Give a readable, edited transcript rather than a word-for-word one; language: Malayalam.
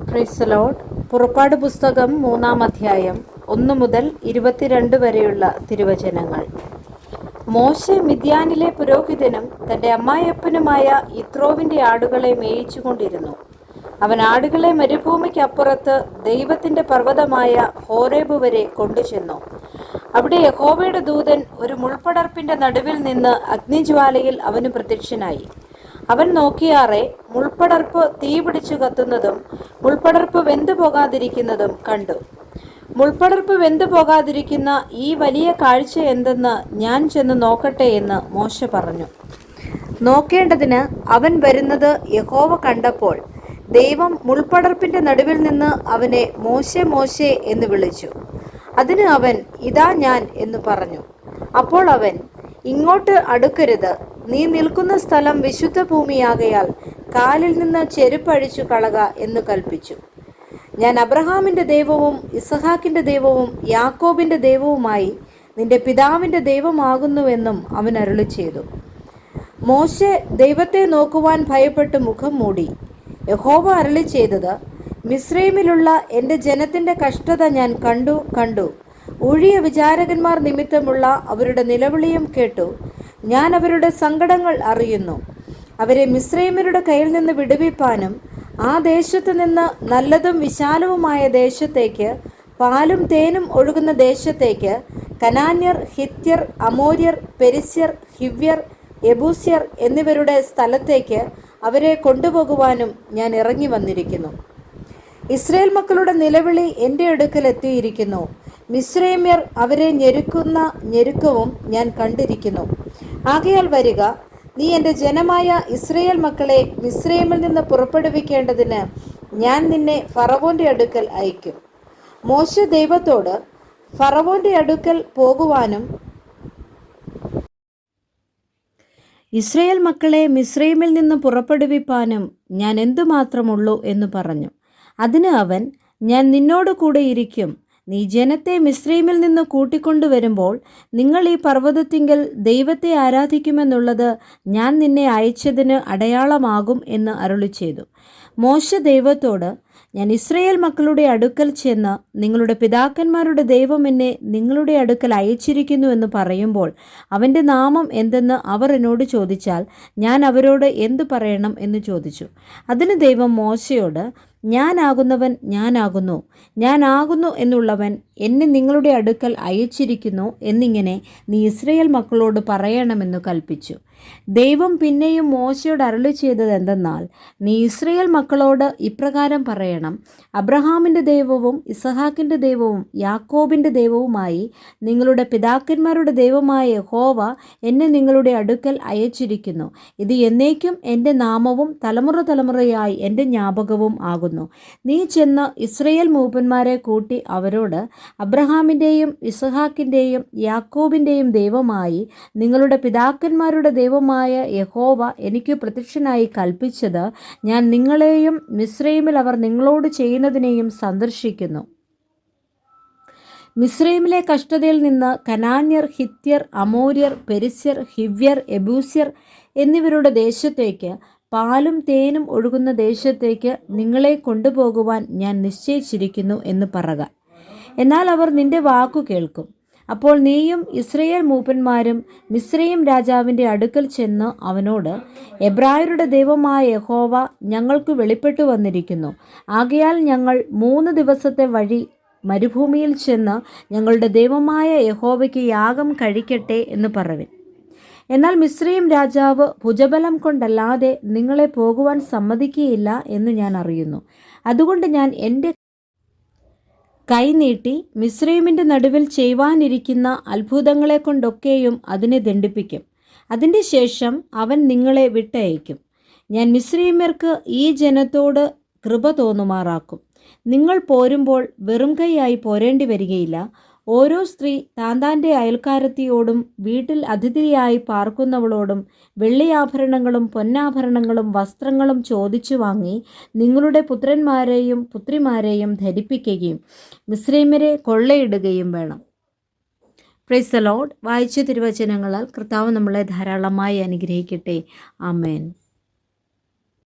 Praise the Lord. പുറപ്പാട് പുസ്തകം 3-ാം അധ്യായം 1 മുതൽ 22 വരെയുള്ള തിരുവചനങ്ങൾ. മോശെ മിദ്യാനിലെ പുരോഹിതനും തൻ്റെ അമ്മായപ്പനുമായ യിത്രോവിൻ്റെ ആടുകളെ മേയിച്ചുകൊണ്ടിരുന്നു. അവൻ ആടുകളെ മരുഭൂമിക്കപ്പുറത്ത് ദൈവത്തിൻ്റെ പർവ്വതമായ ഹോരേബ് വരെ കൊണ്ടുചെന്നു. അവിടെ യഹോവയുടെ ദൂതൻ ഒരു മുൾപടർപ്പിൻ്റെ നടുവിൽ നിന്ന് അഗ്നിജ്വാലയിൽ അവന് പ്രത്യക്ഷനായി. അവൻ നോക്കിയാറെ മുൾപടർപ്പ് തീ പിടിച്ചു കത്തുന്നതും മുൾപടർപ്പ് വെന്തു പോകാതിരിക്കുന്നതും കണ്ടു. മുൾപടർപ്പ് വെന്തു പോകാതിരിക്കുന്ന ഈ വലിയ കാഴ്ച എന്തെന്ന് ഞാൻ ചെന്ന് നോക്കട്ടെ എന്ന് മോശെ പറഞ്ഞു. നോക്കേണ്ടതിന് അവൻ വരുന്നത് യഹോവ കണ്ടപ്പോൾ ദൈവം മുൾപടർപ്പിൻ്റെ നടുവിൽ നിന്ന് അവനെ മോശെ മോശെ എന്ന് വിളിച്ചു. അതിന് അവൻ ഇതാ ഞാൻ എന്ന് പറഞ്ഞു. അപ്പോൾ അവൻ ഇങ്ങോട്ട് അടുക്കരുത്, നീ നിൽക്കുന്ന സ്ഥലം വിശുദ്ധ ഭൂമിയാകയാൽ കാലിൽ നിന്ന് ചെരുപ്പഴിച്ചു കളക എന്ന് കൽപ്പിച്ചു. ഞാൻ അബ്രഹാമിൻ്റെ ദൈവവും ഇസഹാക്കിൻ്റെ ദൈവവും യാക്കോബിൻ്റെ ദൈവവുമായി നിന്റെ പിതാവിൻ്റെ ദൈവമാകുന്നുവെന്നും അവൻ അരുളി ചെയ്തു. മോശെ ദൈവത്തെ നോക്കുവാൻ ഭയപ്പെട്ട് മുഖം മൂടി. യഹോവ അരുളി ചെയ്തത്, മിസ്രൈമിലുള്ള എൻ്റെ ജനത്തിൻ്റെ കഷ്ടത ഞാൻ കണ്ടു. ഊഴിയ വിചാരകന്മാർ നിമിത്തമുള്ള അവരുടെ നിലവിളിയും കേട്ടു. ഞാൻ അവരുടെ സങ്കടങ്ങൾ അറിയുന്നു. അവരെ മിസ്രൈമ്യരുടെ കയ്യിൽ നിന്ന് വിടുവിപ്പാനും ആ ദേശത്തു നിന്ന് നല്ലതും വിശാലവുമായ ദേശത്തേക്ക്, പാലും തേനും ഒഴുകുന്ന ദേശത്തേക്ക്, കനാന്യർ, ഹിത്യർ, അമോര്യർ, പെരിസ്യർ, ഹിവ്യർ, യെബൂസ്യർ എന്നിവരുടെ സ്ഥലത്തേക്ക് അവരെ കൊണ്ടുപോകുവാനും ഞാൻ ഇറങ്ങി വന്നിരിക്കുന്നു. ഇസ്രായേൽ മക്കളുടെ നിലവിളി എൻ്റെ അടുക്കൽ എത്തിയിരിക്കുന്നു. മിസ്രൈമ്യർ അവരെ ഞെരുക്കുന്ന ഞെരുക്കവും ഞാൻ കണ്ടിരിക്കുന്നു. ആകയാൽ വരിക, നീ എൻ്റെ ജനമായ ഇസ്രായേൽ മക്കളെ മിസ്രൈമിൽ നിന്ന് പുറപ്പെടുവിക്കേണ്ടതിന് ഞാൻ നിന്നെ ഫറവോൻ്റെ അടുക്കൽ അയക്കും. മോശെ ദൈവത്തോട് ഫറവോൻ്റെ അടുക്കൽ പോകുവാനും ഇസ്രായേൽ മക്കളെ മിസ്രൈമിൽ നിന്ന് പുറപ്പെടുവിപ്പാനും ഞാൻ എന്തുമാത്രമുള്ളൂ എന്ന് പറഞ്ഞു. അതിന് അവൻ, ഞാൻ നിന്നോട് കൂടെ ഇരിക്കും. നീ ജനത്തെ മിസ്രൈമിൽ നിന്ന് കൂട്ടിക്കൊണ്ടുവരുമ്പോൾ നിങ്ങൾ ഈ പർവ്വതത്തിങ്കൽ ദൈവത്തെ ആരാധിക്കുമെന്നുള്ളത് ഞാൻ നിന്നെ അയച്ചതിന് അടയാളമാകും എന്ന് അരുളി ചെയ്തു. മോശെ ദൈവത്തോട്, ഞാൻ ഇസ്രായേൽ മക്കളുടെ അടുക്കൽ ചെന്ന് നിങ്ങളുടെ പിതാക്കന്മാരുടെ ദൈവം എന്നെ നിങ്ങളുടെ അടുക്കൽ അയച്ചിരിക്കുന്നു എന്ന് പറയുമ്പോൾ അവൻ്റെ നാമം എന്തെന്ന് അവർ എന്നോട് ചോദിച്ചാൽ ഞാൻ അവരോട് എന്തു പറയണം എന്ന് ചോദിച്ചു. അതിന് ദൈവം മോശയോട്, ഞാനാകുന്നവൻ ഞാനാകുന്നു എന്നുള്ളവൻ എന്നെ നിങ്ങളുടെ അടുക്കൽ അയച്ചിരിക്കുന്നു എന്നിങ്ങനെ നീ ഇസ്രായേൽ മക്കളോട് പറയണമെന്ന് കൽപ്പിച്ചു. ദൈവം പിന്നെയും മോശയോട് അരുളി ചെയ്തത് എന്തെന്നാൽ, നീ ഇസ്രായേൽ മക്കളോട് ഇപ്രകാരം പറയണം, അബ്രഹാമിൻ്റെ ദൈവവും ഇസഹാക്കിൻ്റെ ദൈവവും യാക്കോബിൻ്റെ ദൈവവുമായി നിങ്ങളുടെ പിതാക്കന്മാരുടെ ദൈവമായ യഹോവ എന്നെ നിങ്ങളുടെ അടുക്കൽ അയച്ചിരിക്കുന്നു. ഇത് എന്നേക്കും എൻ്റെ നാമവും തലമുറയായി എൻ്റെ ജ്ഞാപകവും ആകുന്നു. നീ ചെന്ന് ഇസ്രായേൽ മൂപ്പന്മാരെ കൂട്ടി അവരോട്, അബ്രഹാമിൻ്റെയും ഇസഹാക്കിൻ്റെയും യാക്കോബിൻ്റെയും ദൈവമായി നിങ്ങളുടെ പിതാക്കന്മാരുടെ ദൈവമായ യഹോവ എനിക്ക് പ്രത്യക്ഷനായി കൽപ്പിച്ചത് ഞാൻ നിങ്ങളെയും മിസ്രൈമിൽ അവർ നിങ്ങളോട് ചെയ്യുന്നതിനെയും സന്ദർശിക്കുന്നു. മിസ്രൈമിലെ കഷ്ടതയിൽ നിന്ന് കനാന്യർ, ഹിത്യർ, അമോര്യർ, പെരിസ്യർ, ഹിവ്യർ, യെബൂസ്യർ എന്നിവരുടെ ദേശത്തേക്ക്, പാലും തേനും ഒഴുകുന്ന ദേശത്തേക്ക് നിങ്ങളെ കൊണ്ടുപോകുവാൻ ഞാൻ നിശ്ചയിച്ചിരിക്കുന്നു എന്ന് പറക. എന്നാൽ അവർ നിന്റെ വാക്കു കേൾക്കും. അപ്പോൾ നീയും ഇസ്രായേൽ മൂപ്പന്മാരും മിസ്രയീം രാജാവിൻ്റെ അടുക്കൽ ചെന്ന് അവനോട്, എബ്രായരുടെ ദൈവമായ യഹോവ ഞങ്ങൾക്ക് വെളിപ്പെട്ടു വന്നിരിക്കുന്നു. ആകയാൽ ഞങ്ങൾ 3 ദിവസത്തെ വഴി മരുഭൂമിയിൽ ചെന്ന് ഞങ്ങളുടെ ദൈവമായ യഹോവയ്ക്ക് യാഗം കഴിക്കട്ടെ എന്ന് പറവിൻ. എന്നാൽ മിസ്രയീം രാജാവ് ഭുജബലം കൊണ്ടല്ലാതെ നിങ്ങളെ പോകുവാൻ സമ്മതിക്കുകയില്ല എന്ന് ഞാൻ അറിയുന്നു. അതുകൊണ്ട് ഞാൻ എൻ്റെ കൈ നീട്ടി മിസ്രയീമിൻ്റെ നടുവിൽ ചെയ്യുവാനിരിക്കുന്ന അത്ഭുതങ്ങളെ കൊണ്ടൊക്കെയും അതിനെ ദണ്ഡിപ്പിക്കും. അതിൻ്റെ ശേഷം അവൻ നിങ്ങളെ വിട്ടയക്കും. ഞാൻ മിസ്രയീമ്യർക്ക് ഈ ജനത്തോട് കൃപ തോന്നുമാറാക്കും. നിങ്ങൾ പോരുമ്പോൾ വെറും കൈയായി പോരേണ്ടി വരികയില്ല. ഓരോ സ്ത്രീ താന്താൻ്റെ അയൽക്കാരത്തിയോടും വീട്ടിൽ അതിഥിയായി പാർക്കുന്നവളോടും വെള്ളിയാഭരണങ്ങളും പൊന്നാഭരണങ്ങളും വസ്ത്രങ്ങളും ചോദിച്ചു വാങ്ങി നിങ്ങളുടെ പുത്രന്മാരെയും പുത്രിമാരെയും ധരിപ്പിക്കുകയും മിസ്രൈമ്യരെ കൊള്ളയിടുകയും വേണം. Praise the Lord. വായിച്ച തിരുവചനങ്ങളാൽ കർത്താവ് നമ്മളെ ധാരാളമായി അനുഗ്രഹിക്കട്ടെ. ആമേൻ.